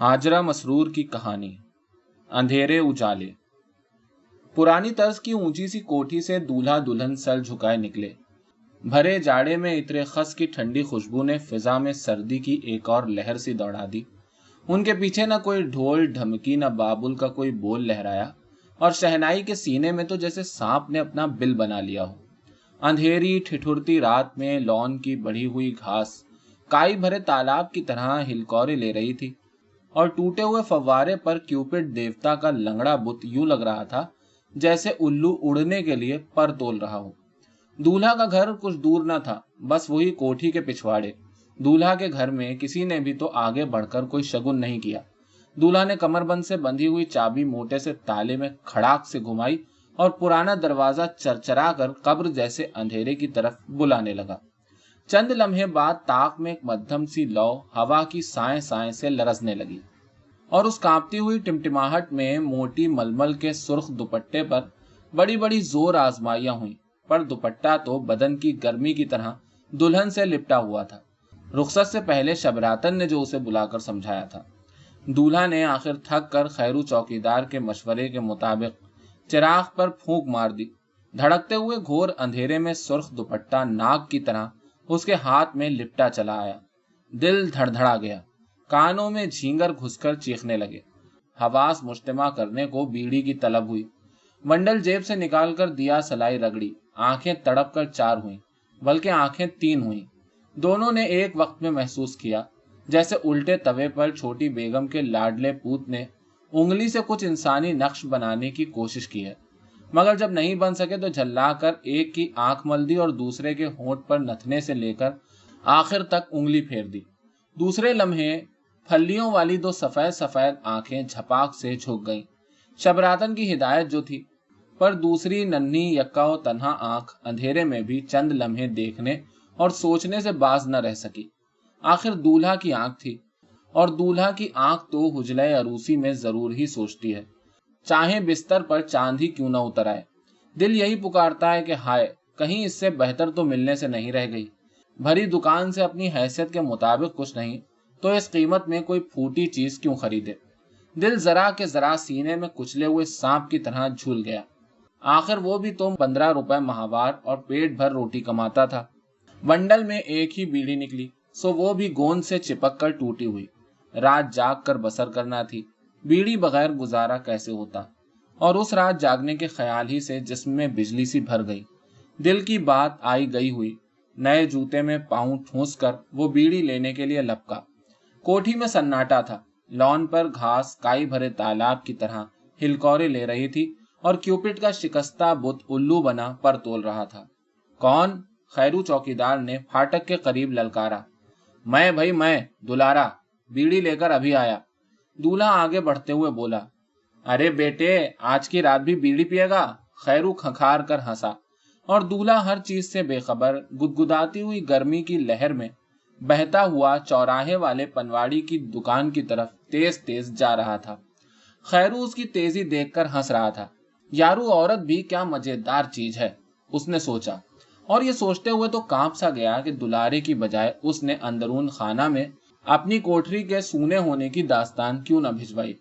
हाजरा मसरूर की कहानी। अंधेरे उजाले। पुरानी तर्ज की ऊंची सी कोठी से दूल्हा दुल्हन सर झुकाए निकले। भरे जाड़े में इतरे खस की ठंडी खुशबू ने फिजा में सर्दी की एक और लहर सी दौड़ा दी। उनके पीछे न कोई ढोल ढमकी न बाबुल का कोई बोल लहराया, और शहनाई के सीने में तो जैसे सांप ने अपना बिल बना लिया हो। अंधेरी ठिठुरती रात में लॉन की बढ़ी हुई घास काई भरे तालाब की तरह हिलकौरे ले रही थी, और टूटे हुए फव्वारे पर क्यूपिड देवता का लंगड़ा बुत यूं लग रहा था जैसे उल्लू उड़ने के लिए पर तोल रहा हो। दूल्हा का घर कुछ दूर न था, बस वही कोठी के पिछवाड़े। दूल्हा के घर में किसी ने भी तो आगे बढ़कर कोई शगुन नहीं किया। दूल्हा ने कमरबंद से बंधी हुई चाबी मोटे से ताले में खड़ाक से घुमाई और पुराना दरवाजा चरचरा कर कब्र जैसे अंधेरे की तरफ बुलाने लगा। चंद लम्हे बाद ताक में एक मध्यम सी लौ हवा की साए साए से लरसने लगी, और उस कांपती हुई टिमटिमाहट में मोटी मलमल के सुर्ख दुपट्टे पर बड़ी बड़ी जोर आजमाइयां हुई, पर दुपट्टा तो बदन की गर्मी की तरह दुल्हन से लिपटा हुआ था। रुखसत से पहले शबरातन ने जो उसे बुलाकर समझाया था। दूल्हा ने आखिर थक कर खैरू चौकीदार के मशवरे के मुताबिक चिराग पर फूंक मार दी। धड़कते हुए घोर अंधेरे में सुर्ख दुपट्टा नाग की तरह उसके हाथ में लिपटा चला आया। दिल धड़धड़ा गया, कानों में झींगर घुसकर चीखने लगे। हवास मुश्तमा करने को बीड़ी की तलब हुई। मंडल जेब से निकालकर दिया सलाई रगड़ी। आंखें तड़प कर 4 हुई, बल्कि आंखें 3 हुई। दोनों ने एक वक्त में महसूस किया जैसे उल्टे तवे पर छोटी बेगम के लाडले पूत ने उंगली से कुछ इंसानी नक्श बनाने की कोशिश की है, मगर जब नहीं बन सके तो झल्ला कर एक की आंख मल दी और दूसरे के होंठ पर नथने से लेकर आखिर तक उंगली फेर दी। दूसरे लम्हे फल्लियों वाली 2 सफेद सफेद आंखें झपाक से झुक गईं। शबरातन की हिदायत जो थी, पर दूसरी नन्ही यक्का व तन्हा आंख अंधेरे में भी चंद लम्हे देखने और सोचने से बाज न रह सकी। आखिर दूल्हा की आंख थी, और दूल्हा की आंख तो हुजले अरूसी में जरूर ही सोचती है, चाहे बिस्तर पर चांद ही क्यों न उतर आए। दिल यही पुकारता है कि हाय, कहीं इससे बेहतर तो मिलने से नहीं रह गई। भरी दुकान से अपनी हैसियत के मुताबिक कुछ नहीं तो इस कीमत में कोई फूटी चीज क्यों खरीदे। दिल जरा के जरा सीने में कुचले हुए सांप की तरह झूल गया। आखिर वो भी तो 15 रुपए माहवार और पेट भर रोटी कमाता था। बंडल में एक ही बीड़ी निकली, सो वो भी गोंद से चिपक कर टूटी हुई। रात जाग कर बसर करना थी, बीड़ी बगैर गुजारा कैसे होता। और उस रात जागने के ख्याल ही से जिस्म में बिजली सी भर गई। दिल की बात आई गई हुई। नए जूते में पांव ठूंस कर वो बीड़ी लेने के लिए लपका। कोठी में सन्नाटा था। लॉन पर घास काई भरे तालाब की तरह हिलकौरे ले रही थी, और क्यूपिड का शिकस्ता बुत उल्लू बना पर तोल रहा था। कौन? खैरू चौकीदार ने फाटक के करीब ललकारा। मैं भाई, मैं दुलारा, बीड़ी लेकर अभी आया। दूल्हा आगे बढ़ते हुए बोला। अरे बेटे, आज की रात भी बीड़ी पिएगा? खैरू खखार कर हंसा, और दूल्हा हर चीज से बेखबर गुदगुदाती हुई गर्मी की लहर में बहता हुआ चौराहे वाले पनवाड़ी की दुकान की तरफ तेज तेज जा रहा था। खैरू उसकी तेजी देखकर हंस रहा था। यारू, औरत भी क्या मजेदार चीज है, उसने सोचा, और ये सोचते हुए तो कांप सा गया कि दुलारे की बजाय उसने अंदरून खाना में अपनी कोठरी के सूने होने की दास्तान क्यों न भिजवाई।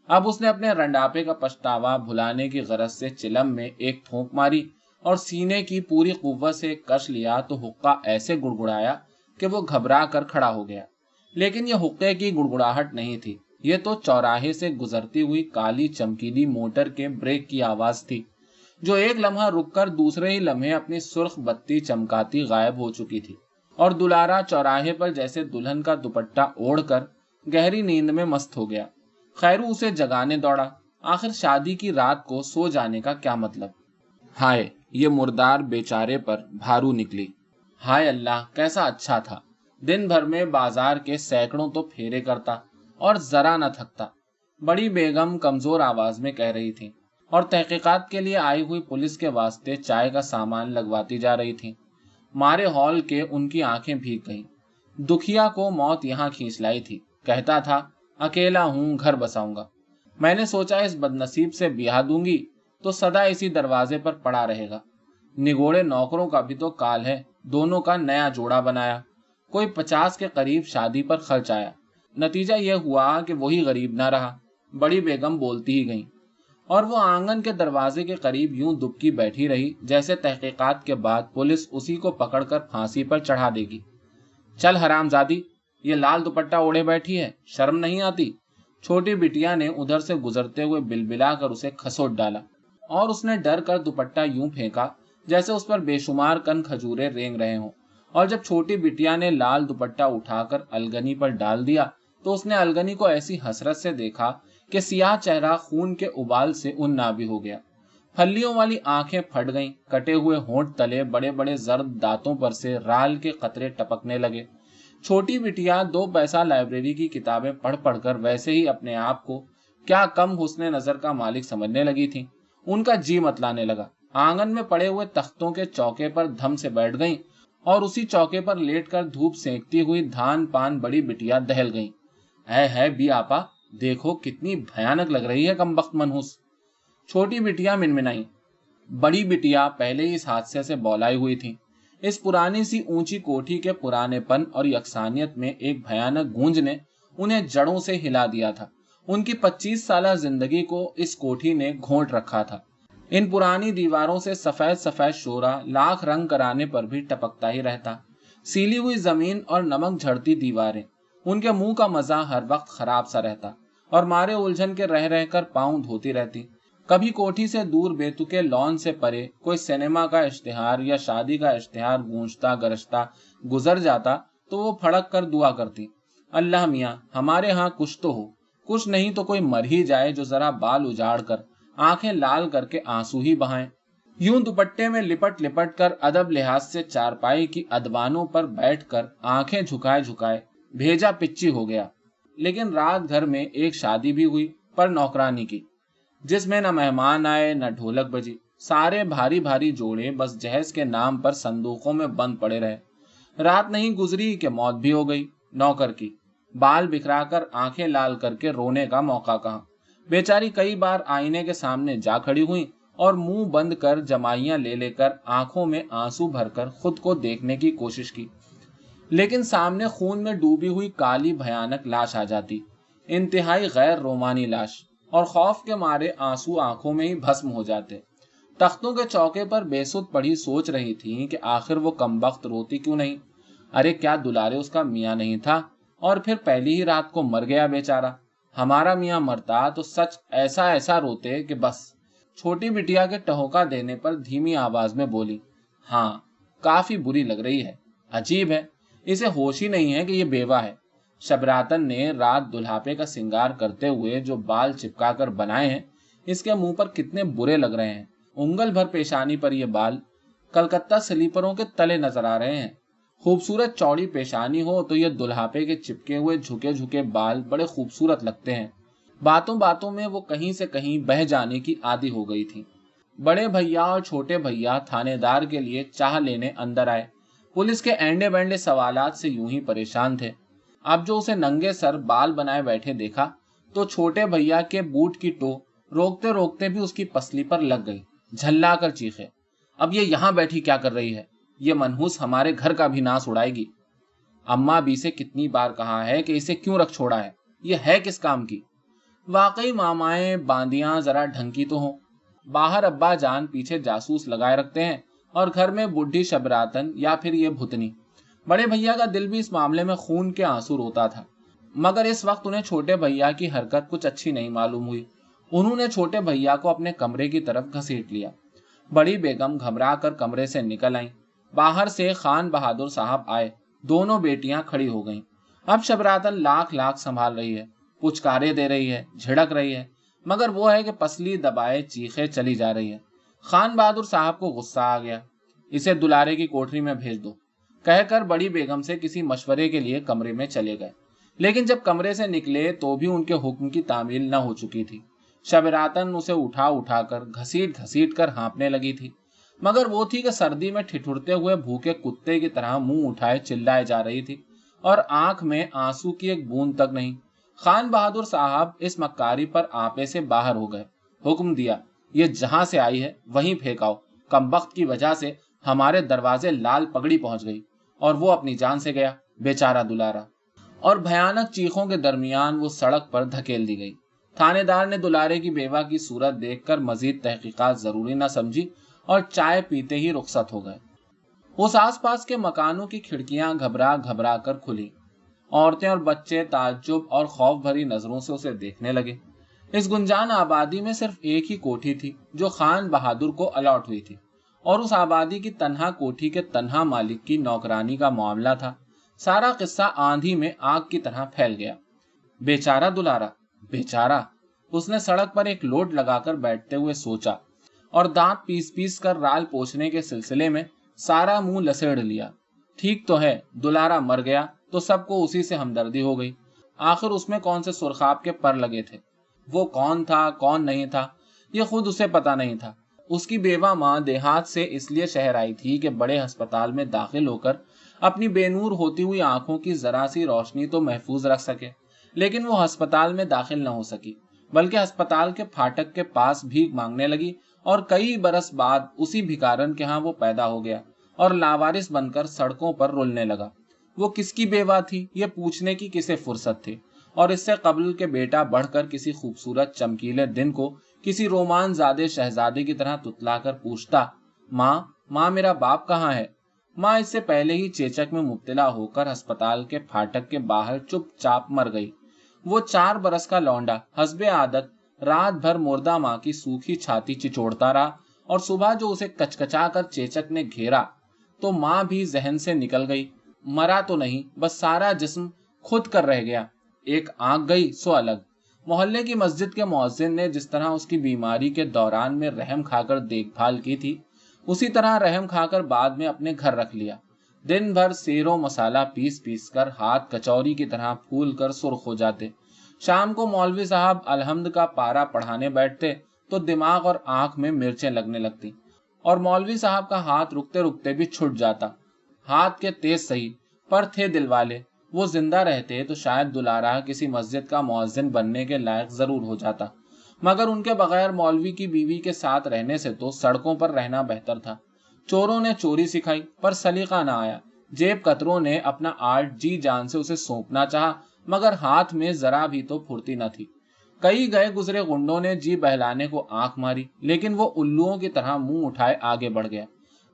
अब उसने अपने रंडापे का पछतावा भुलाने की गरज से चिलम में एक फूंक मारी और सीने की पूरी कुव्वत से कस लिया तो हुक्का ऐसे गुड़गुड़ाया कि वो घबरा कर खड़ा हो गया। लेकिन ये हुक्के की गुड़गुड़ाहट नहीं थी, ये तो चौराहे से गुजरती हुई काली चमकीली मोटर के ब्रेक की आवाज थी, जो एक लम्हा रुककर दूसरे ही लम्हे अपनी सुर्ख बत्ती चमकाती गायब हो चुकी थी। और दुलारा चौराहे पर जैसे दुल्हन का दुपट्टा ओढ़कर गहरी नींद में मस्त हो गया। खैरू उसे जगाने दौड़ा। आखिर शादी की रात को सो जाने का क्या मतलब। हाय, ये मुर्दार बेचारे पर भारू निकली। हाय अल्लाह, कैसा अच्छा था। दिन भर में बाजार के सैकड़ों तो फेरे करता और जरा न थकता। बड़ी बेगम कमजोर आवाज में कह रही थी, और तहकीकात के लिए आई हुई पुलिस के वास्ते चाय का सामान लगवाती जा रही थी। मारे हॉल के उनकी आंखें भीग गईं। दुखिया को मौत यहाँ खींच लाई थी। कहता था, अकेला हूं, घर बसाऊंगा। मैंने सोचा इस बदनसीब से ब्याह दूंगी तो सदा इसी दरवाजे पर पड़ा रहेगा। निगोड़े नौकरों का भी तो काल है। दोनों का नया जोड़ा बनाया। कोई 50 के करीब शादी पर खर्च आया। नतीजा यह हुआ कि वही गरीब ना रहा। बड़ी बेगम बोलती ही गई और वो आंगन के दरवाजे के करीब यूं दुबकी बैठी रही जैसे तहकीकात के बाद पुलिस उसी को पकड़कर फांसी पर चढ़ा देगी। चल हरामजादी, ये लाल दुपट्टा ओढ़े बैठी है, शर्म नहीं आती? छोटी बिटिया ने उधर से गुजरते हुए बिलबिला कर उसे खसोट डाला और उसने डर कर दुपट्टा यूं फेंका जैसे उस पर बेशुमार कन खजूरे रेंग रहे हों। और जब छोटी बिटिया ने लाल दुपट्टा उठाकर अलगनी पर डाल दिया तो उसने अलगनी को ऐसी हसरत से देखा कि सियाह चेहरा खून के उबाल से उन्नाबी हो गया। फल्लियों वाली आंखें फट गईं, कटे हुए होंठ तले बड़े बड़े जर्द दांतों पर से राल के कतरे टपकने लगे। छोटी बिटिया 2 पैसा लाइब्रेरी की किताबें पढ़ पढ़कर वैसे ही अपने आप को क्या कम हुस्ने नजर का मालिक समझने लगी थी। उनका जी मतलाने लगा। आंगन में पड़े हुए तख्तों के चौके पर धम से बैठ गईं और उसी चौके पर लेटकर धूप सेंकती हुई धान पान बड़ी बिटिया दहल गईं। है बी आपा, देखो कितनी भयानक लग रही है कमबख्त मनहूस। छोटी बिटिया मिनमिनाई। बड़ी बिटिया पहले ही इस हादसे से बौलाई हुई थी। इस पुरानी सी ऊंची कोठी के पुरानेपन और यकसानियत में एक भयानक गूंज ने उन्हें जड़ों से हिला दिया था। उनकी 25 साला जिंदगी को इस कोठी ने घोंट रखा था। इन पुरानी दीवारों से सफेद सफेद शोरा लाख रंग कराने पर भी टपकता ही रहता। सीली हुई जमीन और नमक झड़ती दीवारें, उनके मुंह का मजा हर वक्त खराब सा रहता और मारे उलझन के रह रहकर पांव धोती रहती। कभी कोठी से दूर बेतुके लॉन से परे कोई सिनेमा का इश्तिहार या शादी का इश्तिहार गूंजता गरजता गुजर जाता तो वो फड़क कर दुआ करती, अल्लाह मियाँ हमारे यहाँ कुछ तो हो, कुछ नहीं तो कोई मर ही जाए जो जरा बाल उजाड़ कर आंखें लाल करके आंसू ही बहाएं। यूं दुपट्टे में लिपट लिपट कर अदब लिहाज से चारपाई की अदवानों पर बैठकर आंखें झुकाए झुकाए भेजा पिच्ची हो गया। लेकिन रात घर में एक शादी भी हुई, पर नौकरानी की, जिसमें न मेहमान आए न ढोलक बजी। सारे भारी भारी जोड़े बस जहेज के नाम पर संदूकों में बंद पड़े रहे। रात नहीं गुजरी कि मौत भी हो गई। नौकर की बाल बिखरा कर आंखें लाल करके रोने का मौका कहाँ। बेचारी कई बार आईने के सामने जा खड़ी हुई और मुंह बंद कर जमाइयां ले लेकर आंखों में आंसू भरकर खुद को देखने की कोशिश की, लेकिन सामने खून में डूबी हुई काली भयानक लाश आ जाती, इंतहाई गैर रोमानी लाश, और खौफ के मारे आंसू आंखों में ही भस्म हो जाते। तख्तों के चौके पर बेसुध पड़ी सोच रही थी कि आखिर वो कमबख्त रोती क्यों नहीं। अरे क्या दुलारे उसका मियाँ नहीं था, और फिर पहली ही रात को मर गया बेचारा। हमारा मियाँ मरता तो सच ऐसा ऐसा रोते कि बस। छोटी बिटिया के टहोका देने पर धीमी आवाज में बोली, हाँ काफी बुरी लग रही है। अजीब है, इसे होश ही नहीं है कि ये बेवा है। शबरातन ने रात दुल्हापे का सिंगार करते हुए जो बाल चिपका कर बनाए हैं, इसके मुंह पर कितने बुरे लग रहे हैं। उंगल भर पेशानी पर ये बाल कलकत्ता स्लीपरों के तले नजर आ रहे हैं। खूबसूरत चौड़ी पेशानी हो तो ये दुल्हापे के चिपके हुए झुके झुके बाल बड़े खूबसूरत लगते हैं। बातों बातों में वो कहीं से कहीं बह जाने की आदी हो गई थी। बड़े भैया और छोटे भैया थानेदार के लिए चाह लेने अंदर आए। पुलिस के एंडे बैंडे सवालात से यूं ही परेशान थे। अब जो उसे नंगे सर बाल बनाए बैठे देखा तो छोटे भैया के बूट की टो रोकते रोकते भी उसकी पसली पर लग गई। झल्ला कर चीखे, अब ये यहाँ बैठी क्या कर रही है? ये मनहूस हमारे घर का भी नाश उड़ाएगी। अम्मा बी से कितनी बार कहा है कि इसे क्यों रख छोड़ा है, ये है किस काम की? वाकई मामाएं बांदियां जरा ढंग की तो हो। बाहर अब्बा जान पीछे जासूस लगाए रखते हैं और घर में बुढ़ी शबरातन या फिर ये भुतनी। बड़े भैया का दिल भी इस मामले में खून के आंसू रोता था, मगर इस वक्त उन्हें छोटे भैया की हरकत कुछ अच्छी नहीं मालूम हुई। उन्होंने छोटे भैया को अपने कमरे की तरफ घसीट लिया। बड़ी बेगम घबरा कर कमरे से निकल आई। बाहर से खान बहादुर साहब आए। दोनों बेटियां खड़ी हो गईं। अब शबरातन लाख लाख संभाल रही है, पुचकारे दे रही है, झिड़क रही है, मगर वो है कि पसली दबाए चीखे चली जा रही है। खान बहादुर साहब को गुस्सा आ गया। इसे दुलारे की कोठरी में भेज दो, कहकर बड़ी बेगम से किसी मशवरे के लिए कमरे में चले गए। लेकिन जब कमरे से निकले तो भी उनके हुक्म की तामील न हो चुकी थी। शबरातन उसे उठा उठाकर घसीट घसीट कर हाँपने लगी थी, मगर वो थी कि सर्दी में ठिठुरते हुए भूखे कुत्ते की तरह मुंह उठाए चिल्लाए जा रही थी और आंख में आंसू की एक बूंद तक नहीं। खान बहादुर साहब इस मक्कारी पर आपे से बाहर हो गए। हुक्म दिया, ये जहां से आई है वहीं फेंकाओ। कमबख्त की वजह से हमारे दरवाजे लाल पगड़ी पहुंच गई और वो अपनी जान से गया, बेचारा दुलारा। और भयानक चीखों के दरमियान वो सड़क पर धकेल दी गई। थानेदार ने दुलारे की बेवा की सूरत देखकर मजीद तहकीकात जरूरी न समझी और चाय पीते ही रुखसत हो गए। उस आसपास के मकानों की खिड़कियां घबरा घबरा कर खुली। औरतें और बच्चे ताज्जुब और खौफ भरी नजरों से उसे देखने लगे। इस गुंजान आबादी में सिर्फ एक ही कोठी थी जो खान बहादुर को अलॉट हुई थी, और उस आबादी की तन्हा कोठी के तन्हा मालिक की नौकरानी का मामला था। सारा किस्सा आंधी में आग की तरह फैल गया। बेचारा दुलारा, बेचारा, उसने सड़क पर एक लोड लगाकर बैठते हुए सोचा, और दांत पीस पीस कर राल पोंछने के सिलसिले में सारा मुंह लसेड़ लिया। ठीक तो है, दुलारा मर गया तो सबको उसी से हमदर्दी हो गई। आखिर उसमें कौन से सुरखाब के पर लगे थे? वो कौन था कौन नहीं था ये खुद उसे पता नहीं था। उसकी बेवा माँ देहात से इसलिए शहर आई थी कि बड़े अस्पताल में दाखिल होकर अपनी बेनूर होती हुई आंखों की जरा सी रोशनी तो महफूज रख सके, लेकिन वो अस्पताल में दाखिल न हो सकी, बल्कि अस्पताल के फाटक के पास भीख मांगने लगी। और कई बरस बाद उसी भिखारन के यहाँ वो पैदा हो गया और लावारिस बनकर सड़कों पर रुलने लगा। वो किसकी बेवा थी ये पूछने की किसे फुर्सत थी, और इससे कबल के बेटा बढ़कर किसी खूबसूरत चमकीले दिन को किसी रोमानजादे शहजादे की तरह तुतलाकर पूछता, माँ मेरा बाप कहाँ है? माँ इससे पहले ही चेचक में मुब्तला होकर अस्पताल के फाटक के बाहर चुपचाप मर गई। वो 4 बरस का लौंडा हस्बे आदत रात भर मुर्दा माँ की सूखी छाती चिचोड़ता रहा, और सुबह जो उसे कचकचा कर चेचक ने घेरा तो माँ भी जहन से निकल गई। मरा तो नहीं, बस सारा जिस्म खुद कर रह गया। एक आंख गई सो अलग। मोहल्ले की मस्जिद के मुअज्जिन ने जिस तरह उसकी बीमारी के दौरान में रहम खाकर देखभाल की थी, उसी तरह रहम खाकर बाद में अपने घर रख लिया। दिन भर सेरो मसाला पीस पीस कर हाथ कचौरी की तरह फूल कर सुर्ख हो जाते। शाम को मौलवी साहब अलहम्द का पारा पढ़ाने बैठते तो दिमाग और आंख में मिर्चें लगने लगती, और मौलवी साहब का हाथ रुकते रुकते भी छूट जाता। हाथ के तेज सही, पर थे दिलवाले। वो जिंदा रहते तो शायद दुलारा किसी मस्जिद का मुअज्जिन बनने के लायक जरूर हो जाता, मगर उनके बगैर मौलवी की बीवी के साथ रहने से तो सड़कों पर रहना बेहतर था। चोरों ने चोरी सिखाई पर सलीका ना आया। जेब कतरों ने अपना आर्ट जी जान से उसे सौंपना चाहा, मगर हाथ में जरा भी तो फुर्ती न थी। कई गए गुजरे गुंडों ने जी बहलाने को आंख मारी, लेकिन वो उल्लुओं की तरह मुंह उठाए आगे बढ़ गया।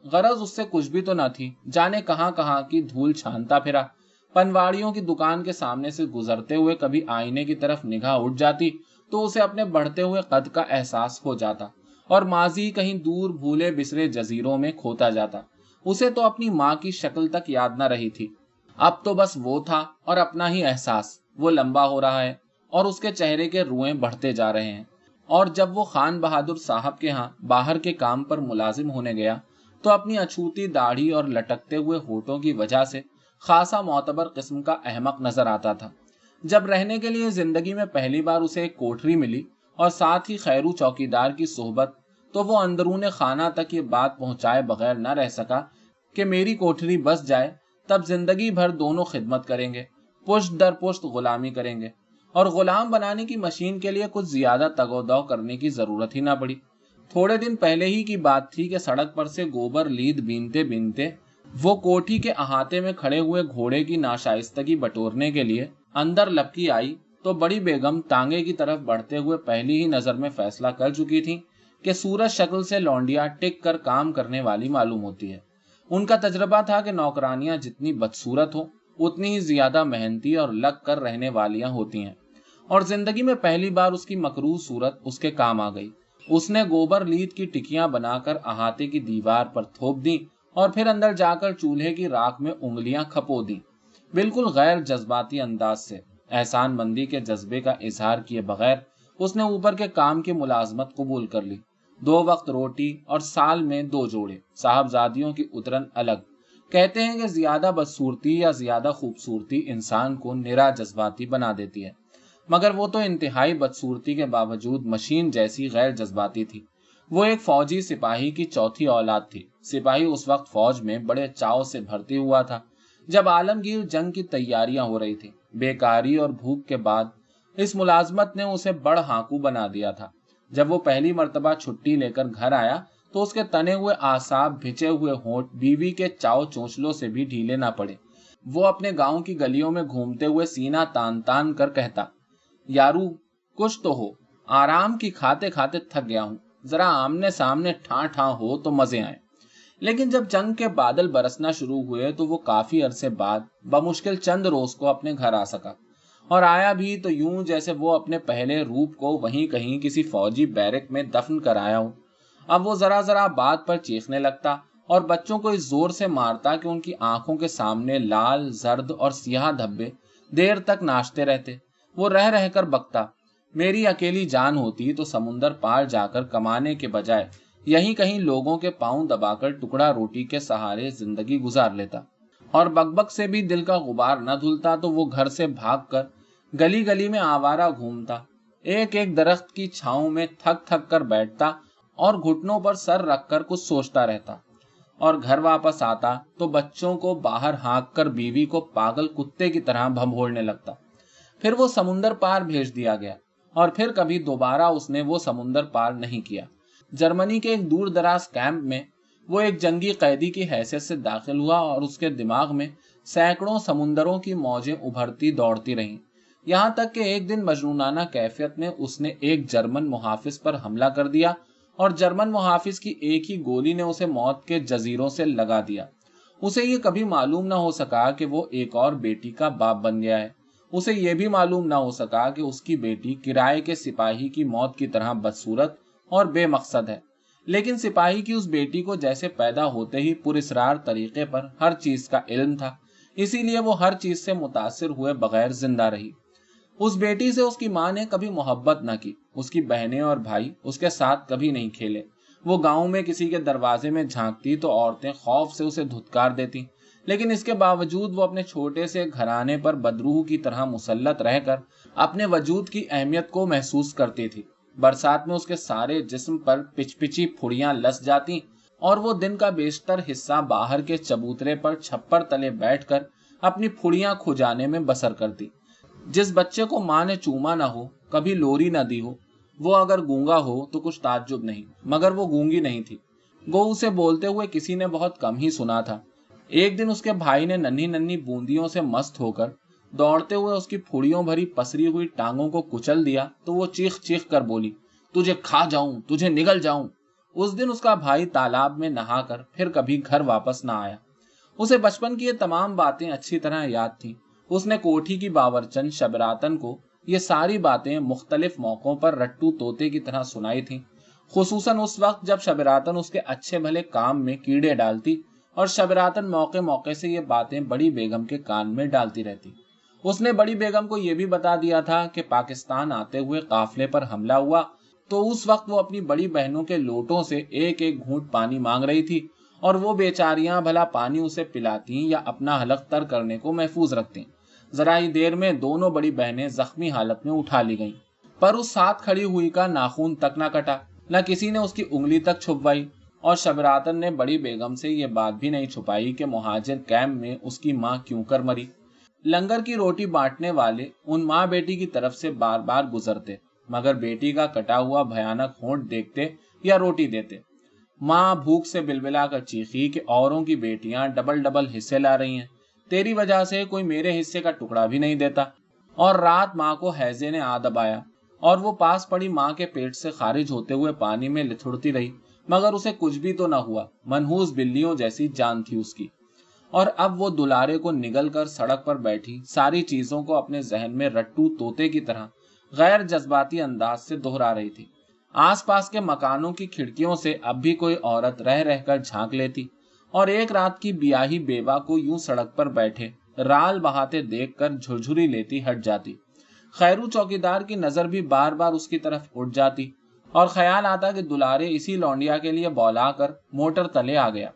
गरज उससे कुछ भी तो न थी, जाने कहां कहां की धूल छानता फिरा। पनवाड़ियों की दुकान के सामने से गुजरते हुए कभी आईने की तरफ निगाह उठ जाती तो उसे अपने बढ़ते हुए कद का एहसास हो जाता, और माजी कहीं दूर भूले बिसरे जजीरों में खोता जाता। उसे तो अपनी माँ की शक्ल तक याद न रही थी। अब तो बस वो था और अपना ही एहसास। वो लंबा हो रहा है और उसके चेहरे के रुएं बढ़ते जा रहे हैं। और जब वो खान बहादुर साहब के यहाँ बाहर के काम पर मुलाजिम होने गया तो अपनी अछूती दाढ़ी और लटकते हुए होठों की वजह से खासा मोतबर किस्म का अहमक नजर आता था। जब रहने के लिए जिंदगी में पहली बार उसे एक कोठरी मिली और साथ ही खैरू चौकीदार की सोहबत, तो वो अंदरूने खाना तक ये बात पहुंचाए बगैर न रह सका कि मेरी कोठरी बस जाए, तब जिंदगी भर दोनों खिदमत करेंगे, पुश्त दर पुश्त गुलामी करेंगे, और गुलाम बनाने की मशीन के लिए कुछ ज्यादा तगोदौ करने की जरूरत ही ना पड़ी। थोड़े दिन पहले ही की बात थी कि सड़क पर से गोबर लीद बीनते बीनते वो कोठी के अहाते में खड़े हुए घोड़े की नाशाइस्तगी बटोरने के लिए अंदर लपकी आई तो बड़ी बेगम तांगे की तरफ बढ़ते हुए पहली ही नजर में फैसला कर चुकी थी कि सूरज शक्ल से लौंडिया टिक कर काम करने वाली मालूम होती है। उनका तजर्बा था कि नौकरानियां जितनी बदसूरत हो उतनी ही ज्यादा मेहनती और लग कर रहने वालियां होती हैं, और जिंदगी में पहली बार उसकी मकरूह सूरत उसके काम आ गई। उसने गोबर लीद की टिकियां बनाकर अहाते की दीवार पर थोप दी और फिर अंदर जाकर चूल्हे की राख में उंगलियां खपो दी। बिल्कुल गैर जज्बाती अंदाज से, एहसान मंदी के जज्बे का इजहार किए बगैर उसने ऊपर के काम की मुलाजमत कबूल कर ली। 2 वक्त रोटी और साल में 2 जोड़े, साहबजादियों की उतरन अलग। कहते हैं कि ज्यादा बदसूरती या ज्यादा खूबसूरती इंसान को निरा जज्बाती बना देती है, मगर वो तो इंतहाई बदसूरती के बावजूद मशीन जैसी गैर जज्बाती थी। वो एक फौजी सिपाही की चौथी औलाद थी। सिपाही उस वक्त फौज में बड़े चाव से भर्ती हुआ था जब आलमगीर जंग की तैयारियां हो रही थी। बेकारी और भूख के बाद इस मुलाजमत ने उसे बड़ हाकू बना दिया था। जब वो पहली मर्तबा छुट्टी लेकर घर आया तो उसके तने हुए आसाब, भिचे हुए होंठ बीवी के चाव चोंचलों से भी ढीले ना पड़े। وہ اپنے گاؤں کی گلیوں میں گھومتے ہوئے سینہ تان تان کر کہتا، یارو کچھ تو ہو، آرام کی کھاتے کھاتے تھک گیا ہوں، ذرا آمنے سامنے ٹھاں ٹھاں ہو تو مزے آئیں۔ لیکن جب جنگ کے بادل برسنا شروع ہوئے تو وہ کافی عرصے بعد بمشکل چند روز کو اپنے گھر آ سکا، اور آیا بھی تو یوں جیسے وہ اپنے پہلے روپ کو وہیں کہیں کسی فوجی بیرک میں دفن کر آیا ہو۔ اب وہ ذرا ذرا بات پر چیخنے لگتا اور بچوں کو اس زور سے مارتا کہ ان کی آنکھوں کے سامنے لال، زرد اور سیاہ دھبے دیر تک ناچتے رہتے۔ وہ رہ رہ کر بکتا، میری اکیلی جان ہوتی تو سمندر پار جا کر کمانے کے بجائے یہیں کہیں لوگوں کے پاؤں دبا کر ٹکڑا روٹی کے سہارے زندگی گزار لیتا۔ اور بک بک سے بھی دل کا غبار نہ دھلتا تو وہ گھر سے بھاگ کر گلی گلی میں آوارہ گھومتا، ایک ایک درخت کی چھاؤں میں تھک تھک کر بیٹھتا اور گھٹنوں پر سر رکھ کر کچھ سوچتا رہتا، اور گھر واپس آتا تو بچوں کو باہر ہانک کر بیوی کو پاگل کتے کی طرح بھنبھوڑنے لگتا۔ پھر وہ سمندر پار بھیج دیا گیا، اور پھر کبھی دوبارہ اس نے وہ سمندر پار نہیں کیا۔ جرمنی کے ایک دور دراز کیمپ میں وہ ایک جنگی قیدی کی حیثیت سے داخل ہوا، اور اس کے دماغ میں سینکڑوں سمندروں کی موجیں ابھرتی دوڑتی رہیں، یہاں تک کہ ایک دن مجنونانہ کیفیت میں اس نے ایک جرمن محافظ پر حملہ کر دیا، اور جرمن محافظ کی ایک ہی گولی نے اسے موت کے جزیروں سے لگا دیا۔ اسے یہ کبھی معلوم نہ ہو سکا کہ وہ ایک اور بیٹی کا باپ بن گیا ہے۔ اسے یہ بھی معلوم نہ ہو سکا کہ اس کی بیٹی کرائے کے سپاہی کی موت کی طرح بدصورت اور بے مقصد ہے، لیکن سپاہی کی اس بیٹی کو جیسے پیدا ہوتے ہی پراسرار طریقے پر ہر چیز کا علم تھا، اسی لیے وہ ہر چیز سے متاثر ہوئے بغیر زندہ رہی۔ اس بیٹی سے اس کی ماں نے کبھی محبت نہ کی، اس کی بہنیں اور بھائی اس کے ساتھ کبھی نہیں کھیلے۔ وہ گاؤں میں کسی کے دروازے میں جھانکتی تو عورتیں خوف سے اسے دھتکار دیتی، لیکن اس کے باوجود وہ اپنے چھوٹے سے گھرانے پر بدروح کی طرح مسلط رہ کر اپنے وجود کی اہمیت کو محسوس کرتی تھی۔ برسات میں اس کے سارے جسم پر پچ پچی پھڑیاں لس جاتی، اور وہ دن کا بیشتر حصہ باہر کے چبوترے پر چھپر تلے بیٹھ کر اپنی پھڑیاں کھجانے میں بسر کرتی۔ جس بچے کو ماں نے چوما نہ ہو، کبھی لوری نہ دی ہو، وہ اگر گونگا ہو تو کچھ تعجب نہیں، مگر وہ گونگی نہیں تھی۔ گو اسے بولتے ہوئے کسی نے بہت کم ہی سنا تھا۔ ایک دن اس کے بھائی نے ننھی ننھی بوندیوں سے مست ہو کر دوڑتے ہوئے اس کی پھڑیوں بھری پسری ہوئی ٹانگوں کو کچل دیا تو وہ چیخ چیخ کر بولی، تجھے کھا جاؤں، تجھے نگل جاؤں۔ اس دن اس کا بھائی تالاب میں نہا کر پھر کبھی گھر واپس نہ آیا۔ اسے بچپن کی یہ تمام باتیں اچھی طرح یاد تھیں۔ اس نے کوٹھی کی باورچن شبراتن کو یہ ساری باتیں مختلف موقعوں پر رٹو طوطے کی طرح سنائی تھیں، خصوصاً اس وقت جب شبراتن اس کے اچھے بھلے کام میں کیڑے ڈالتی، اور شبراتن موقع موقع سے یہ باتیں بڑی بیگم کے کان میں ڈالتی رہتی۔ اس نے بڑی بیگم کو یہ بھی بتا دیا تھا کہ پاکستان آتے ہوئے قافلے پر حملہ ہوا تو اس وقت وہ اپنی بڑی بہنوں کے لوٹوں سے ایک ایک گھونٹ پانی مانگ رہی تھی، اور وہ بیچاریاں بھلا پانی اسے پلاتی یا اپنا حلق تر کرنے کو محفوظ رکھتی۔ ذرا ہی دیر میں دونوں بڑی بہنیں زخمی حالت میں اٹھا لی گئیں، پر اس ساتھ کھڑی ہوئی کا ناخون تک نہ کٹا، نہ کسی نے اس کی انگلی تک چھپوائی، اور شبراتن نے بڑی بیگم سے یہ بات بھی نہیں چھپائی کہ مہاجر کیمپ میں اس کی ماں کیوں کر مری۔ لنگر کی روٹی بانٹنے والے ان ماں بیٹی کی طرف سے بار بار گزرتے، مگر بیٹی کا کٹا ہوا بھیانک ہونٹ دیکھتے یا روٹی دیتے۔ ماں بھوک سے بلبلا کر چیخی کہ اوروں کی بیٹیاں ڈبل ڈبل حصے لا رہی ہیں، تیری وجہ سے کوئی میرے حصے کا ٹکڑا بھی نہیں دیتا۔ اور رات ماں کو ہیضے نے آ دبایا، اور وہ پاس پڑی ماں کے پیٹ سے خارج ہوتے ہوئے پانی میں لتھڑتی رہی، مگر اسے کچھ بھی تو نہ ہوا۔ منحوس بلیوں جیسی جان تھی اس کی، اور اب وہ دلارے کو نگل کر سڑک پر بیٹھی ساری چیزوں کو اپنے ذہن میں رٹو طوطے کی طرح غیر جذباتی انداز سے دہرا رہی تھی۔ آس پاس کے مکانوں کی کھڑکیوں سے اب بھی کوئی عورت رہ رہ کر جھانک لیتی، اور ایک رات کی بیاہی بیوہ کو یوں سڑک پر بیٹھے رال بہاتے دیکھ کر جھرجھری لیتی ہٹ جاتی۔ خیرو چوکیدار کی نظر بھی بار بار اس کی طرف اٹھ جاتی، اور خیال آتا کہ دلارے اسی لونڈیا کے لیے بولا کر موٹر تلے آ گیا۔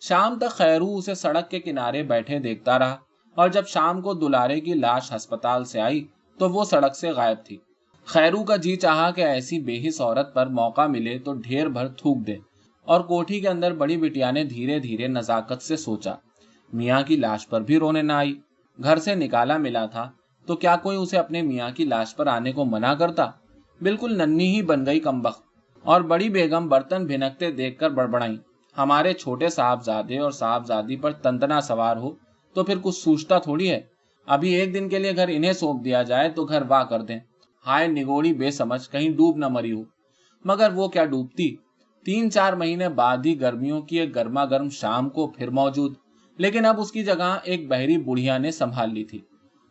شام تک خیرو اسے سڑک کے کنارے بیٹھے دیکھتا رہا، اور جب شام کو دلارے کی لاش ہسپتال سے آئی تو وہ سڑک سے غائب تھی۔ خیرو کا جی چاہا کہ ایسی بے حس عورت پر موقع ملے تو ڈھیر بھر تھوک دے، اور کوٹھی کے اندر بڑی بٹیا نے دھیرے دھیرے نزاکت سے سوچا، میاں کی لاش پر بھی رونے نہ آئی۔ گھر سے نکالا ملا تھا تو کیا کوئی اسے اپنے میاں کی لاش پر آنے کو منع کرتا؟ بالکل ننھی ہی بن گئی کمبخت۔ اور بڑی بیگم برتن بھنکتے دیکھ کر بڑبڑائیں، ہمارے چھوٹے صاحبزادے اور صاحبزادی پر تنتنا سوار ہو तो फिर कुछ सूझता थोड़ी है। अभी एक दिन के लिए घर इन्हें सौंप दिया जाए तो घर वाह कर दें। हाय निगोड़ी बेसमझ, कहीं डूब न मरी हो। मगर वो क्या डूबती। 3-4 महीने बाद ही गर्मियों की एक गर्मा गर्म शाम को फिर मौजूद, लेकिन अब उसकी जगह एक बहरी बुढ़िया ने संभाल ली थी।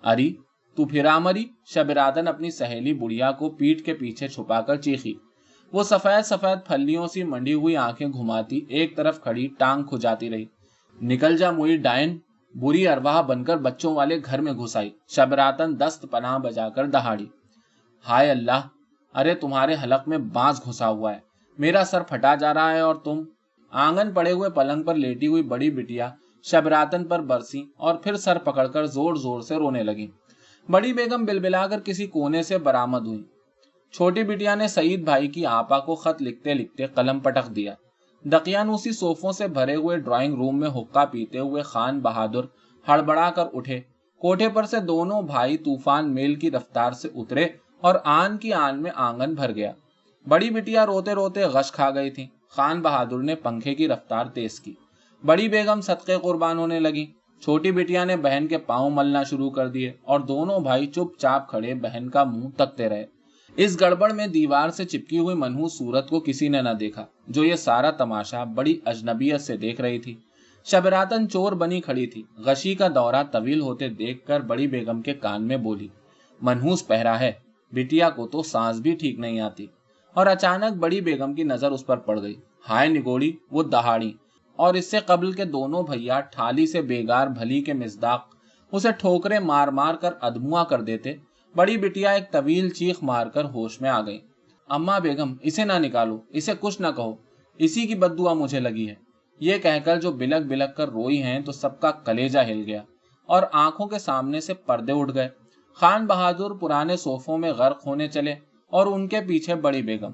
अरे तू फिर आ मरी, शबरातन अपनी सहेली बुढ़िया को पीठ के पीछे छुपाकर चीखी। वो सफेद सफेद फल्लियों सी मंडी हुई आंखें घुमाती एक तरफ खड़ी टांग खुजाती रही। निकल जा मुई डायन, बुरी अरवाह बनकर बच्चों वाले घर में घुस आई। शबरातन दस्त पनाह बजाकर दहाड़ी। हाय अल्लाह, अरे तुम्हारे हलक में बांस घुसा हुआ है, मेरा सर फटा जा रहा है और तुम। आंगन पड़े हुए पलंग पर लेटी हुई बड़ी बिटिया शबरातन पर बरसी और फिर सर पकड़कर जोर जोर से रोने लगी। बड़ी बेगम बिलबिलाकर किसी कोने से बरामद हुई। छोटी बिटिया ने सईद भाई की आपा को खत लिखते लिखते कलम पटक दिया। दकियानूसी सोफों से भरे हुए ड्राइंग रूम में हुक्का पीते हुए खान बहादुर हड़बड़ा कर उठे। कोठे पर से दोनों भाई तूफान मेल की रफ्तार से उतरे और आन की आन में आंगन भर गया। बड़ी बिटिया रोते रोते गश खा गई थी। खान बहादुर ने पंखे की रफ्तार तेज की। बड़ी बेगम सदके कुर्बान होने लगी। छोटी बिटिया ने बहन के पांव मलना शुरू कर दिए और दोनों भाई चुपचाप खड़े बहन का मुंह तकते रहे। इस गड़बड़ में दीवार से चिपकी हुई मनहूस सूरत को किसी ने न देखा, जो ये सारा तमाशा बड़ी अजनबियत से देख रही थी। शबरातन चोर बनी खड़ी थी। गशी का दौरा तवील होते देखकर बड़ी बेगम के कान में बोली, मनहूस पहरा है, बिटिया को तो सांस भी ठीक नहीं आती। और अचानक बड़ी बेगम की नजर उस पर पड़ गई। हाय निगोड़ी, वो दहाड़ी और इससे कबल के दोनों भैया ठाली से बेगार भली के मिज़दाक उसे ठोकरे मार मार कर अधमुआ कर देते। बड़ी बिटिया एक तवील चीख मारकर होश में आ गई। अम्मा बेगम, इसे ना निकालो, इसे कुछ ना कहो, इसी की बद्दुआ मुझे लगी है। ये कहकर जो बिलक बिलक कर रोई हैं तो सबका कलेजा हिल गया और आंखों के सामने से पर्दे उठ गए। खान बहादुर पुराने सोफों में गर्क होने चले और उनके पीछे बड़ी बेगम।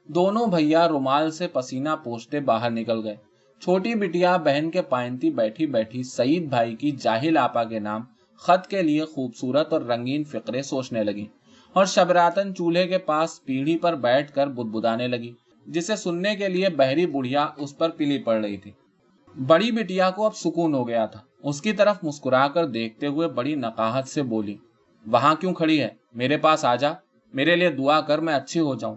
दोनों भैया रुमाल से पसीना पोंछते बाहर निकल गए। छोटी बिटिया बहन के पायंती बैठी बैठी सईद भाई की जाहिल आपा के नाम खत के लिए खूबसूरत और रंगीन फिक्रे सोचने लगी और शबरातन चूल्हे के पास पीढ़ी पर बैठकर बुदबुदाने लगी, जिसे सुनने के लिए बहरी बुढ़िया उस पर पीली पड़ रही थी। बड़ी बिटिया को अब सुकून हो गया था। उसकी तरफ मुस्कुराकर देखते हुए बड़ी नकाहत से बोली, वहां क्यों खड़ी है, मेरे पास आजा, मेरे लिए दुआ कर, मैं अच्छी हो जाऊं।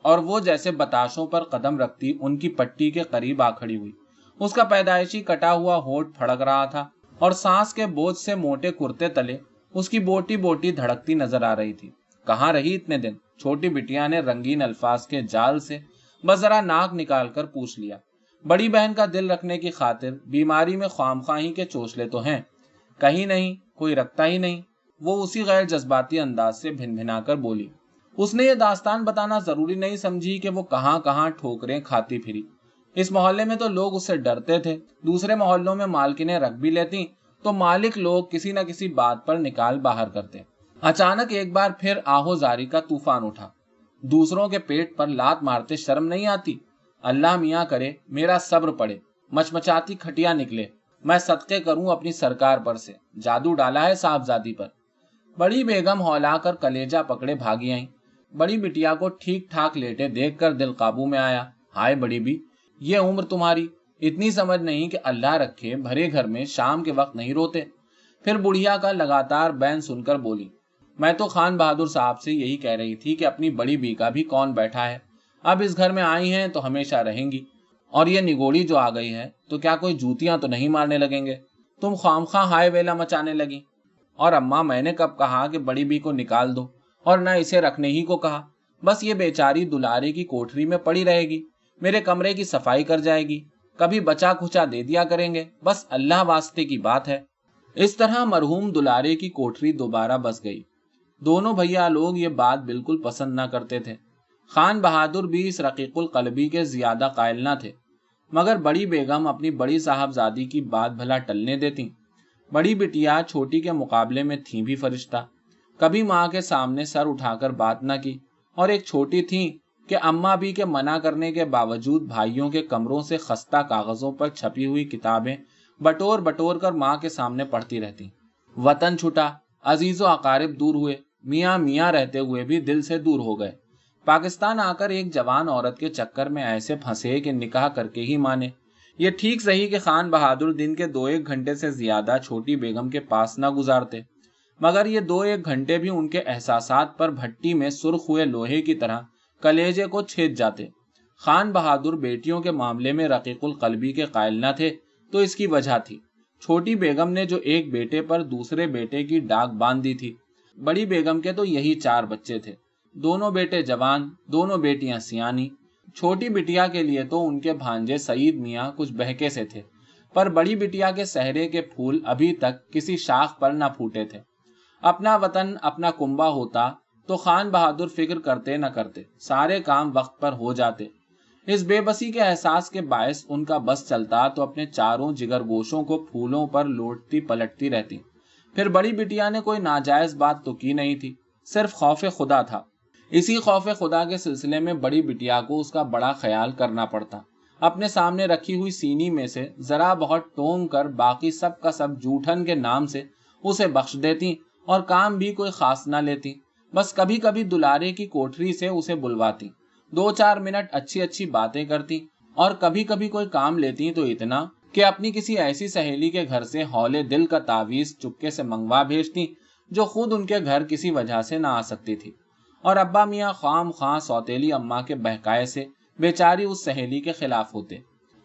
और वो जैसे बताशों पर कदम रखती उनकी पट्टी के करीब आ खड़ी हुई। उसका पैदाइशी कटा हुआ होठ फड़क रहा था और सांस के बोझ से मोटे कुर्ते तले उसकी बोटी बोटी धड़कती नजर आ रही थी। कहाँ रही इतने दिन? छोटी बिटिया ने रंगीन अल्फाज के जाल से बस जरा नाक निकालकर पूछ लिया। बड़ी बहन का दिल रखने की खातिर बीमारी में ख्वामख्वाही के चोचले तो हैं, कहीं नहीं, कोई रखता ही नहीं। वो उसी गैर जज्बाती अंदाज से भिनभिनाकर बोली। उसने ये दास्तान बताना जरूरी नहीं समझी कि वो कहाँ कहाँ ठोकरें खाती फिरी। इस मोहल्ले में तो लोग उससे डरते थे, दूसरे मोहल्लों में मालकिनें रख भी लेती तो मालिक लोग किसी न किसी बात पर निकाल बाहर करते। अचानक एक बार फिर आहोजारी का तूफान उठा। दूसरों के पेट पर लात मारते शर्म नहीं आती? अल्लाह मियाँ करे मेरा सब्र पड़े। मचमचाती खटिया निकले, मैं सदके करूं अपनी सरकार पर से, जादू डाला है साहबजादी पर। बड़ी बेगम हौला कर कलेजा पकड़े भागी आई। बड़ी बिटिया को ठीक ठाक लेटे देखकर दिल काबू में आया। हाय बड़ी बी, ये उम्र तुम्हारी, इतनी समझ नहीं कि अल्लाह रखे भरे घर में शाम के वक्त नहीं रोते। फिर बुढ़िया का लगातार बैन सुनकर बोली, मैं तो खान बहादुर साहब से यही कह रही थी कि अपनी बड़ी बी का भी कौन बैठा है। अब इस घर में आई हैं तो हमेशा रहेंगी, और ये निगोड़ी जो आ गई है तो क्या कोई जूतियां तो नहीं मारने लगेंगे? तुम खामखा हाय वेला मचाने लगी। और अम्मा, मैंने कब कहा कि बड़ी बी को निकाल दो, और न इसे रखने ही को कहा। बस ये बेचारी दुलारे की कोठरी में पड़ी रहेगी, मेरे कमरे की सफाई कर जाएगी, कभी बचा खुचा दे दिया करेंगे, बस अल्लाह वास्ते की बात है। इस तरह मरहूम दुलारे की कोठरी दोबारा बस गई। दोनों भैया लोग ये बात बिल्कुल पसंद न करते थे। खान बहादुर भी इस रकीकुल कल्बी के ज्यादा कायल न थे, मगर बड़ी बेगम अपनी बड़ी साहबजादी की बात भला टलने देती। बड़ी बिटिया छोटी के मुकाबले में थी भी फरिश्ता, कभी माँ के सामने सर उठाकर बात न की, और एक छोटी थी कि अम्मा भी के मना करने के बावजूद भाइयों के कमरों से खस्ता कागजों पर छपी हुई किताबें बटोर बटोर कर माँ के सामने पढ़ती रहती। वतन छुटा, अजीजो अकारिब दूर हुए, मियाँ मियाँ रहते हुए भी दिल से दूर हो गए। पाकिस्तान आकर एक जवान औरत के चक्कर में ऐसे फंसे कि निकाह करके ही माने। یہ ٹھیک صحیح کہ خان بہادر دن کے 2-1 گھنٹے سے زیادہ چھوٹی بیگم کے پاس نہ گزارتے، مگر یہ 2-1 گھنٹے بھی ان کے احساسات پر بھٹی میں سرخ ہوئے لوہے کی طرح کلیجے کو چھید جاتے۔ خان بہادر بیٹیوں کے معاملے میں رقیق القلبی کے قائل نہ تھے تو اس کی وجہ تھی۔ چھوٹی بیگم نے جو ایک بیٹے پر دوسرے بیٹے کی ڈاک باندھ دی تھی، بڑی بیگم کے تو یہی 4 بچے تھے، دونوں بیٹے جوان، دونوں بیٹیاں سیانی۔ چھوٹی بٹیا کے لیے تو ان کے بھانجے سعید میاں کچھ بہکے سے تھے، پر بڑی بٹیا کے سہرے کے پھول ابھی تک کسی شاخ پر نہ پھوٹے تھے۔ اپنا وطن اپنا کنبہ ہوتا تو خان بہادر فکر کرتے نہ کرتے، سارے کام وقت پر ہو جاتے۔ اس بے بسی کے احساس کے باعث ان کا بس چلتا تو اپنے چاروں جگر گوشوں کو پھولوں پر لوٹتی پلٹتی رہتی۔ پھر بڑی بٹیا نے کوئی ناجائز بات تو کی نہیں تھی، صرف خوف خدا تھا۔ اسی خوف خدا کے سلسلے میں بڑی بٹیا کو اس کا بڑا خیال کرنا پڑتا۔ اپنے سامنے رکھی ہوئی سینی میں سے ذرا بہت ٹونگ کر باقی سب کا سب جوٹھن کے نام سے اسے بخش دیتی اور کام بھی کوئی خاص نہ لیتی، بس کبھی کبھی دلارے کی کوٹری سے اسے بلواتی، 2-4 منٹ اچھی اچھی باتیں کرتی، اور کبھی کبھی کوئی کام لیتی تو اتنا کہ اپنی کسی ایسی سہیلی کے گھر سے ہولے دل کا تعویذ چپکے سے منگوا بھیجتی جو خود ان کے گھر کسی وجہ سے نہ آ سکتی تھی، اور ابا میاں خام خواہ سوتیلی اماں کے بہکائے سے بیچاری اس سہیلی کے خلاف ہوتے۔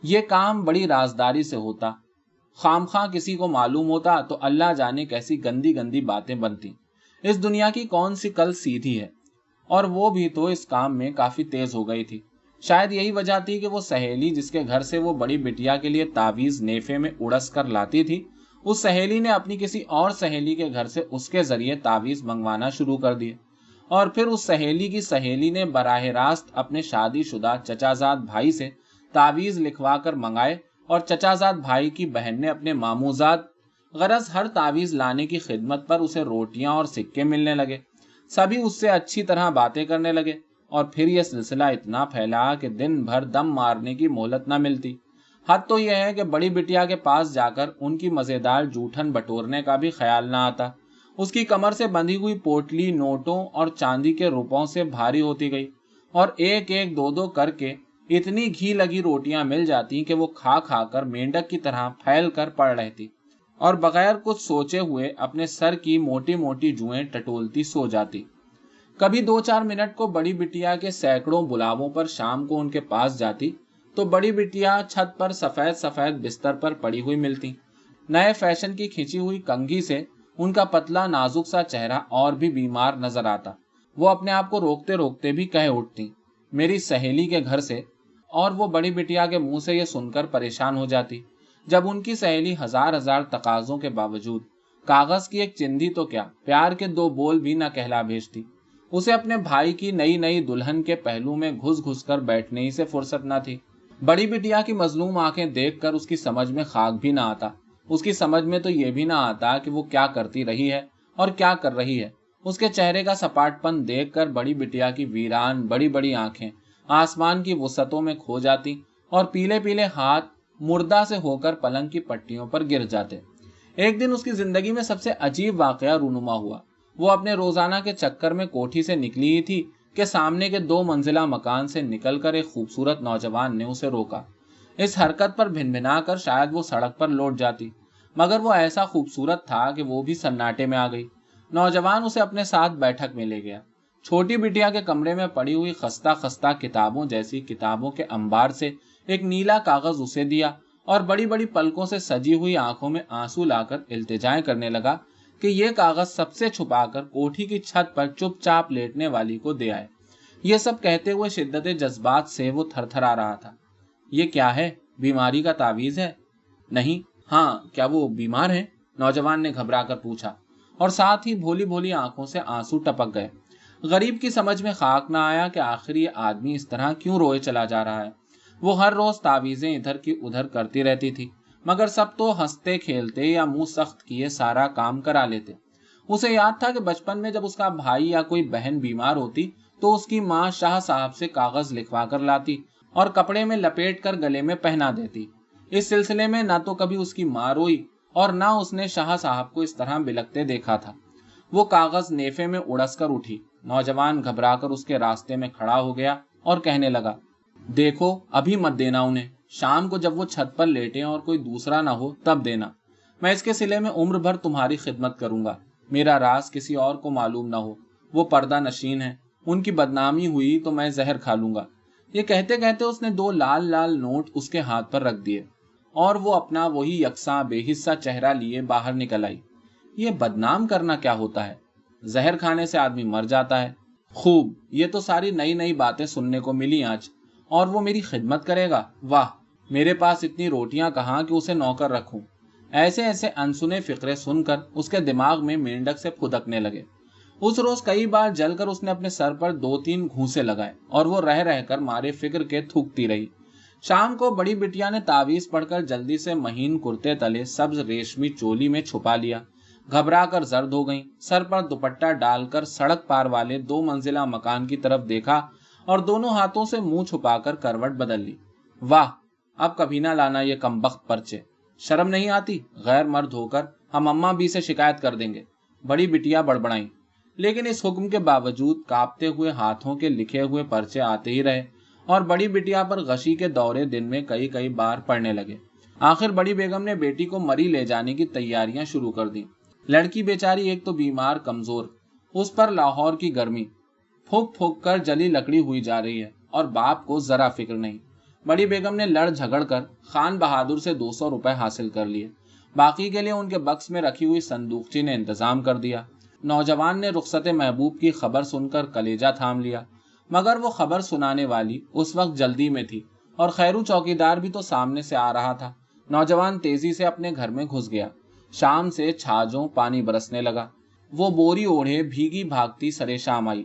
یہ کام بڑی رازداری سے ہوتا، خام خواہ کسی کو معلوم ہوتا تو اللہ جانے کیسی گندی گندی باتیں بنتی۔ اس دنیا کی کون سی کل سیدھی ہے، اور وہ بھی تو اس کام میں کافی تیز ہو گئی تھی۔ شاید یہی وجہ تھی کہ وہ سہیلی جس کے گھر سے وہ بڑی بٹیا کے لیے تعویذ نیفے میں اڑس کر لاتی تھی، اس سہیلی نے اپنی کسی اور سہیلی کے گھر سے اس کے ذریعے تعویذ منگوانا شروع کر دیے، اور پھر اس سہیلی کی سہیلی نے براہ راست اپنے شادی شدہ چچا زاد بھائی سے تعویذ لکھوا کر منگائے، اور چچا زاد بھائی کی بہن نے اپنے ماموزاد۔ غرض ہر تعویذ لانے کی خدمت پر اسے روٹیاں اور سکے ملنے لگے، سبھی اس سے اچھی طرح باتیں کرنے لگے، اور پھر یہ سلسلہ اتنا پھیلا کہ دن بھر دم مارنے کی مہلت نہ ملتی۔ حد تو یہ ہے کہ بڑی بٹیا کے پاس جا کر ان کی مزیدار جوٹھن بٹورنے کا بھی خیال نہ آتا۔ اس کی کمر سے بندھی ہوئی پوٹلی نوٹوں اور چاندی کے روپوں سے بھاری ہوتی گئی، اور ایک ایک 2-2 کر کے اتنی گھی لگی روٹیاں مل جاتی کہ وہ کھا کھا کر مینڈک کی طرح پھیل کر پڑ رہتی، اور بغیر کچھ سوچے ہوئے اپنے سر کی موٹی موٹی جوئیں ٹٹولتی سو جاتی۔ کبھی 2-4 منٹ کو بڑی بٹیا کے سینکڑوں بلاووں پر شام کو ان کے پاس جاتی تو بڑی بٹیا چھت پر سفید سفید بستر پر پڑی ہوئی ملتی، نئے فیشن کی کھینچی ہوئی کنگھی سے ان کا پتلا نازک سا چہرہ اور بھی بیمار نظر آتا۔ وہ اپنے آپ کو روکتے روکتے بھی کہہ اٹھتی، میری سہیلی کے گھر سے، اور وہ بڑی بٹیا کے منہ سے یہ سن کر پریشان ہو جاتی جب ان کی سہیلی ہزار تقاضوں کے باوجود کاغذ کی ایک چندی تو کیا پیار کے 2 بول بھی نہ کہلا بھیجتی۔ اسے اپنے بھائی کی نئی نئی دلہن کے پہلو میں گھس گھس کر بیٹھنے ہی سے فرصت نہ تھی۔ بڑی بٹیا کی مظلوم آنکھیں دیکھ کر اس کی سمجھ میں خاک بھی نہ آتا، اس کی سمجھ میں تو یہ بھی نہ آتا کہ وہ کیا کرتی رہی ہے اور کیا کر رہی ہے۔ اس کے چہرے کا سپاٹ پن دیکھ کر بڑی بٹیا کی ویران بڑی بڑی آنکھیں آسمان کی وسعتوں میں کھو جاتی، اور پیلے پیلے ہاتھ مردہ سے ہو کر پلنگ کی پٹیوں پر گر جاتے۔ ایک دن اس کی زندگی میں سب سے عجیب واقعہ رونما ہوا۔ وہ اپنے روزانہ کے چکر میں کوٹھی سے نکلی ہی تھی کہ سامنے کے 2 منزلہ مکان سے نکل کر ایک خوبصورت نوجوان نے اسے روکا۔ اس حرکت پر بھنبھنا کر شاید وہ سڑک پر لوٹ جاتی، مگر وہ ایسا خوبصورت تھا کہ وہ بھی سناٹے میں آ گئی۔ نوجوان اسے اپنے ساتھ بیٹھک میں لے گیا۔ چھوٹی بٹیا کے کمرے میں پڑی ہوئی خستہ خستہ کتابوں جیسی کتابوں کے انبار سے ایک نیلا کاغذ اسے دیا، اور بڑی بڑی پلکوں سے سجی ہوئی آنکھوں میں آنسو لا کر التجائیں کرنے لگا کہ یہ کاغذ سب سے چھپا کر کوٹھی کی چھت پر چپ چاپ لیٹنے والی کو دے آئے۔ یہ سب کہتے ہوئے شدت جذبات سے وہ تھر تھر آ رہا تھا۔ یہ کیا ہے؟ بیماری کا تعویذ ہے؟ نہیں، ہاں، کیا وہ بیمار ہیں؟ نوجوان نے گھبرا کر پوچھا، اور ساتھ ہی بھولی بھولی آنکھوں سے آنسو ٹپک گئے۔ غریب کی سمجھ میں خاک نہ آیا کہ آخر یہ آدمی اس طرح کیوں روئے چلا جا رہا ہے۔ وہ ہر روز تعویذیں ادھر کی ادھر کرتی رہتی تھی، مگر سب تو ہنستے کھیلتے یا منہ سخت کیے سارا کام کرا لیتے۔ اسے یاد تھا کہ بچپن میں جب اس کا بھائی یا کوئی بہن بیمار ہوتی تو اس کی ماں شاہ صاحب سے کاغذ لکھوا کر لاتی اور کپڑے میں لپیٹ کر گلے میں پہنا دیتی۔ اس سلسلے میں نہ تو کبھی اس کی ماں روئی اور نہ اس نے شاہ صاحب کو اس طرح بلکتے دیکھا تھا۔ وہ کاغذ نیفے میں اڑس کر اٹھی۔ نوجوان گھبرا کر اس کے راستے میں کھڑا ہو گیا اور کہنے لگا، دیکھو ابھی مت دینا انہیں، شام کو جب وہ چھت پر لیٹے اور کوئی دوسرا نہ ہو تب دینا، میں اس کے صلے میں عمر بھر تمہاری خدمت کروں گا۔ میرا راز کسی اور کو معلوم نہ ہو، وہ پردہ نشین ہے، ان کی بدنامی ہوئی تو میں زہر کھا لوں گا۔ یہ کہتے کہتے اس نے 2 لال لال نوٹ اس کے ہاتھ پر رکھ دیے اور وہ اپنا وہی یکساں بے حصہ چہرہ لیے باہر نکل آئی۔ یہ بدنام کرنا کیا ہوتا ہے؟ زہر کھانے سے آدمی مر جاتا ہے۔ خوب، یہ تو ساری نئی نئی باتیں سننے کو ملی آج۔ اور وہ میری خدمت کرے گا؟ واہ، میرے پاس اتنی روٹیاں کہاں کہ اسے نوکر رکھوں۔ ایسے ایسے انسنے فقرے سن کر اس کے دماغ میں مینڈک سے پھدکنے لگے۔ اس روز کئی بار جل کر اس نے اپنے سر پر 2-3 گھونسے لگائے اور وہ رہ رہ کر مارے فکر کے تھوکتی رہی۔ شام کو بڑی بٹیا نے تعویذ پڑھ کر جلدی سے مہین کرتے تلے سبز ریشمی چولی میں چھپا لیا۔ گھبرا کر زرد ہو گئیں، سر پر دوپٹہ ڈال کر سڑک پار والے 2 منزلہ مکان کی طرف دیکھا اور دونوں ہاتھوں سے منہ چھپا کر کروٹ بدل لی۔ واہ، اب کبھی نہ لانا یہ کمبخت پرچے، شرم نہیں آتی؟ غیر مرد ہو کر ہم اماں بھی سے شکایت کر دیں گے، بڑی بٹیا بڑبڑائیں۔ لیکن اس حکم کے باوجود کانپتے ہوئے ہاتھوں کے لکھے ہوئے پرچے آتے ہی رہے اور بڑی بٹیا پر غشی کے دورے دن میں کئی بار پڑنے لگے۔ آخر بڑی بیگم نے بیٹی کو مری لے جانے کی تیاریاں شروع کر دیں۔ لڑکی بیچاری ایک تو بیمار کمزور، اس پر لاہور کی گرمی، پھونک پھونک کر جلی لکڑی ہوئی جا رہی ہے، اور باپ کو ذرا فکر نہیں۔ بڑی بیگم نے لڑ جھگڑ کر خان بہادر سے 200 روپے حاصل کر لیے، باقی کے لیے ان کے بکس میں رکھی ہوئی صندوقچی نے انتظام کر دیا۔ نوجوان نے رخصت محبوب کی خبر سن کر کلیجہ تھام لیا، مگر وہ خبر سنانے والی اس وقت جلدی میں تھی اور خیرو چوکیدار بھی تو سامنے سے آ رہا تھا۔ نوجوان تیزی سے اپنے گھر میں گھس گیا۔ شام سے چھاجوں پانی برسنے لگا۔ وہ بوری اوڑھے بھیگی بھاگتی سرے شام آئی،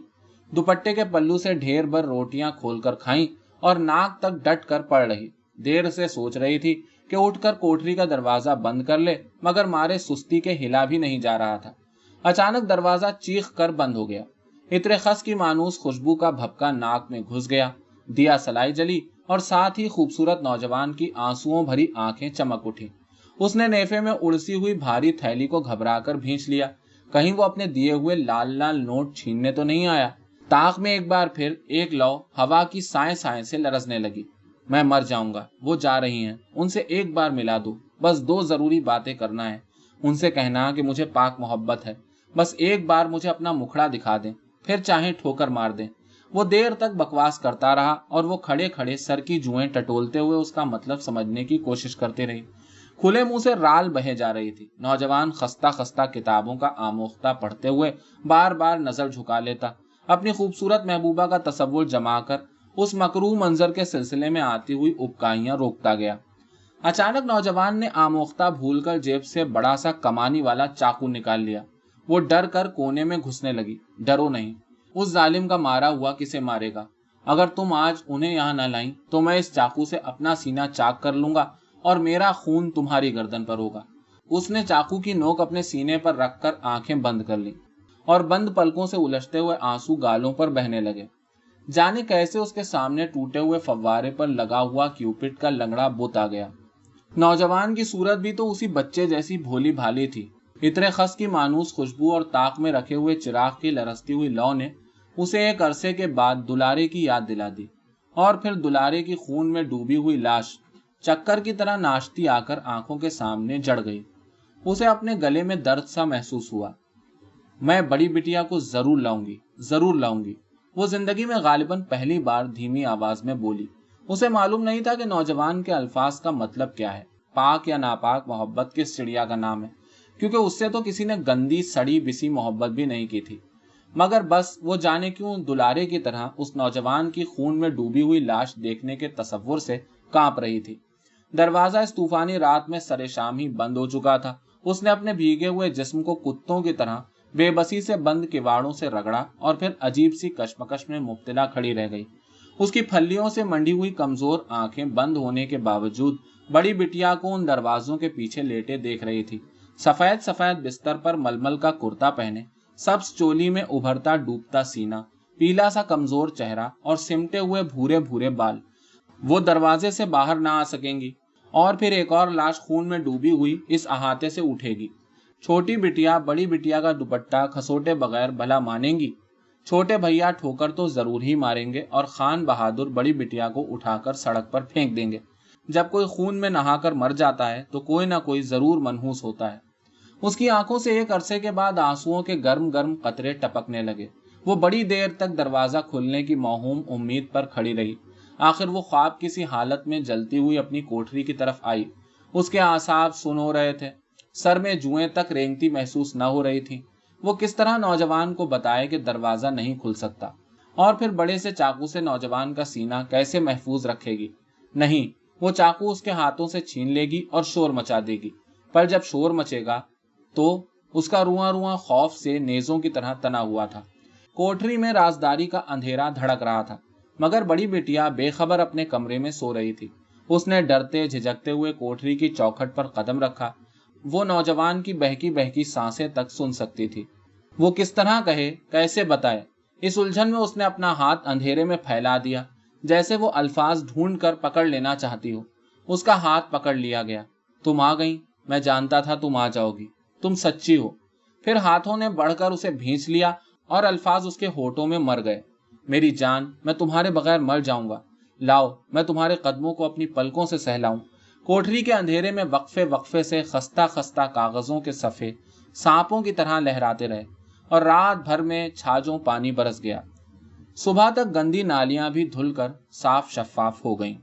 دوپٹے کے پلو سے ڈھیر بھر روٹیاں کھول کر کھائیں اور ناک تک ڈٹ کر پڑ رہی۔ دیر سے سوچ رہی تھی کہ اٹھ کر کوٹری کا دروازہ بند کر لے، مگر مارے سستی کے ہلا بھی نہیں جا رہا تھا۔ اچانک دروازہ چیخ کر بند ہو گیا۔ عطر خس کی مانوس خوشبو کا بھپکا ناک میں گھس گیا، دیا سلائی جلی اور ساتھ ہی خوبصورت نوجوان کی آنسوؤں بھری آنکھیں چمک اٹھی۔ اس نے نیفے میں اڑسی ہوئی بھاری تھیلی کو گھبرا کر بھینچ لیا، کہیں وہ اپنے دیے ہوئے لال لال نوٹ چھیننے تو نہیں آیا۔ طاق میں ایک بار پھر ایک لو ہوا کی سائیں سائیں سے لرزنے لگی۔ میں مر جاؤں گا، وہ جا رہی ہیں، ان سے ایک بار ملا دو، بس 2 ضروری باتیں کرنا ہے۔ ان سے کہنا کہ مجھے پاک محبت ہے، بس ایک بار مجھے اپنا مکھڑا دکھا دیں، پھر چاہیں ٹھوکر مار دیں۔ وہ دیر تک بکواس کرتا رہا اور وہ کھڑے کھڑے سر کی جوئیں ٹٹولتے ہوئے اس کا مطلب سمجھنے کی کوشش کرتے رہی۔ کھلے منہ سے رال بہے جا رہی تھی۔ نوجوان خستہ خستہ کتابوں کا آموختہ پڑھتے ہوئے بار بار نظر جھکا لیتا، اپنی خوبصورت محبوبہ کا تصور جما کر اس مکروہ منظر کے سلسلے میں آتی ہوئی ابکائیاں روکتا گیا۔ اچانک نوجوان نے آموختہ بھول کر جیب سے بڑا سا کمانی والا چاقو نکال لیا۔ وہ ڈر کر کونے میں گھسنے لگی۔ ڈرو نہیں، اس ظالم کا مارا ہوا کسے مارے گا؟ اگر تم آج انہیں یہاں نہ لائیں تو میں اس چاقو سے اپنا سینہ چاک کر لوں گا اور میرا خون تمہاری گردن پر ہوگا۔ اس نے چاقو کی نوک اپنے سینے پر رکھ کر آنکھیں بند کر لیں اور بند پلکوں سے الجھتے ہوئے آنسو گالوں پر بہنے لگے۔ جانے کیسے اس کے سامنے ٹوٹے ہوئے فوارے پر لگا ہوا کیوپٹ کا لنگڑا بت آ گیا۔ نوجوان کی صورت بھی تو اسی بچے جیسی بھولی بھالی تھی۔ عطر خس کی مانوس خوشبو اور طاق میں رکھے ہوئے چراغ کی لرزتی ہوئی لو نے اسے ایک عرصے کے بعد دلارے کی یاد دلا دی، اور پھر دلارے کی خون میں ڈوبی ہوئی لاش چکر کی طرح ناشتی آ کر آنکھوں کے سامنے جڑ گئی۔ اسے اپنے گلے میں درد سا محسوس ہوا۔ میں بڑی بٹیا کو ضرور لاؤں گی، ضرور لاؤں گی، وہ زندگی میں غالباً پہلی بار دھیمی آواز میں بولی۔ اسے معلوم نہیں تھا کہ نوجوان کے الفاظ کا مطلب کیا ہے۔ پاک یا ناپاک محبت کس چڑیا کا نام ہے، کیونکہ اس سے تو کسی نے گندی سڑی بسی محبت بھی نہیں کی تھی، مگر بس وہ جانے کیوں دلارے کی طرح اس نوجوان کی خون میں ڈوبی ہوئی لاش دیکھنے کے تصور سے کانپ رہی تھی۔ دروازہ اس طوفانی رات میں سرے شام ہی بند ہو چکا تھا۔ اس نے اپنے بھیگے ہوئے جسم کو کتوں کی طرح بے بسی سے بند کواڑوں سے رگڑا اور پھر عجیب سی کشمکش میں مبتلا کھڑی رہ گئی۔ اس کی پھلیوں سے منڈی ہوئی کمزور آنکھیں بند ہونے کے باوجود بڑی بٹیا کو ان دروازوں کے پیچھے لیٹے دیکھ رہی تھی۔ سفید سفید بستر پر ململ کا کرتا پہنے، سبز چولی میں ابھرتا ڈوبتا سینہ، پیلا سا کمزور چہرہ اور سمٹے ہوئے بھورے بھورے بال۔ وہ دروازے سے باہر نہ آ سکیں گی، اور پھر ایک اور لاش خون میں ڈوبی ہوئی اس احاطے سے اٹھے گی۔ چھوٹی بٹیا بڑی بٹیا کا دوپٹہ کھسوٹے بغیر بھلا مانیں گی؟ چھوٹے بھیا ٹھوکر تو ضرور ہی ماریں گے اور خان بہادر بڑی بٹیا کو اٹھا کر سڑک پر پھینک دیں گے۔ جب کوئی خون میں نہا کر مر جاتا ہے تو کوئی نہ کوئی ضرور منحوس ہوتا ہے۔ اس کی آنکھوں سے ایک عرصے کے بعد آنسوؤں کے گرم گرم قطرے ٹپکنے لگے۔ وہ بڑی دیر تک دروازہ کھلنے کی موہوم امید پر کھڑی رہی۔ آخر وہ خواب کسی حالت میں جلتی ہوئی اپنی کوٹری کی طرف آئی۔ اس کے اعصاب سن ہو رہے تھے، سر میں جوئیں تک رینگتی محسوس نہ ہو رہی تھی۔ وہ کس طرح نوجوان کو بتائے کہ دروازہ نہیں کھل سکتا، اور پھر بڑے سے چاقو سے نوجوان کا سینہ کیسے محفوظ رکھے گی؟ نہیں، وہ چاقو اس کے ہاتھوں سے چھین لے گی اور شور مچا دے گی۔ پر جب شور مچے گا تو اس کا رواں رواں خوف سے نیزوں کی طرح تنا ہوا تھا۔ کوٹری میں رازداری کا اندھیرا دھڑک رہا تھا، مگر بڑی بیٹیا بے خبر اپنے کمرے میں سو رہی تھی۔ اس نے ڈرتے جھجکتے ہوئے کوٹری کی چوکھٹ پر قدم رکھا۔ وہ نوجوان کی بہکی بہکی سانسیں تک سن سکتی تھی۔ وہ کس طرح کہے، کیسے بتائے؟ اس الجھن میں اس نے اپنا ہاتھ اندھیرے میں پھیلا دیا، جیسے وہ الفاظ ڈھونڈ کر پکڑ لینا چاہتی ہو۔ اس کا ہاتھ پکڑ لیا گیا۔ تم آ گئی، میں جانتا تھا تم آ جاؤ گی، تم سچی ہو۔ پھر ہاتھوں نے بڑھ کر اسے بھینچ لیا اور الفاظ اس کے ہونٹوں میں مر گئے۔ میری جان، میں تمہارے بغیر مر جاؤں گا۔ لاؤ، میں تمہارے قدموں کو اپنی پلکوں سے سہلاؤں۔ کوٹری کے اندھیرے میں وقفے وقفے سے خستہ خستہ کاغذوں کے صفحے سانپوں کی طرح لہراتے رہے، اور رات بھر میں چھاجوں پانی برس گیا۔ صبح تک گندی نالیاں بھی دھل کر صاف شفاف ہو گئیں۔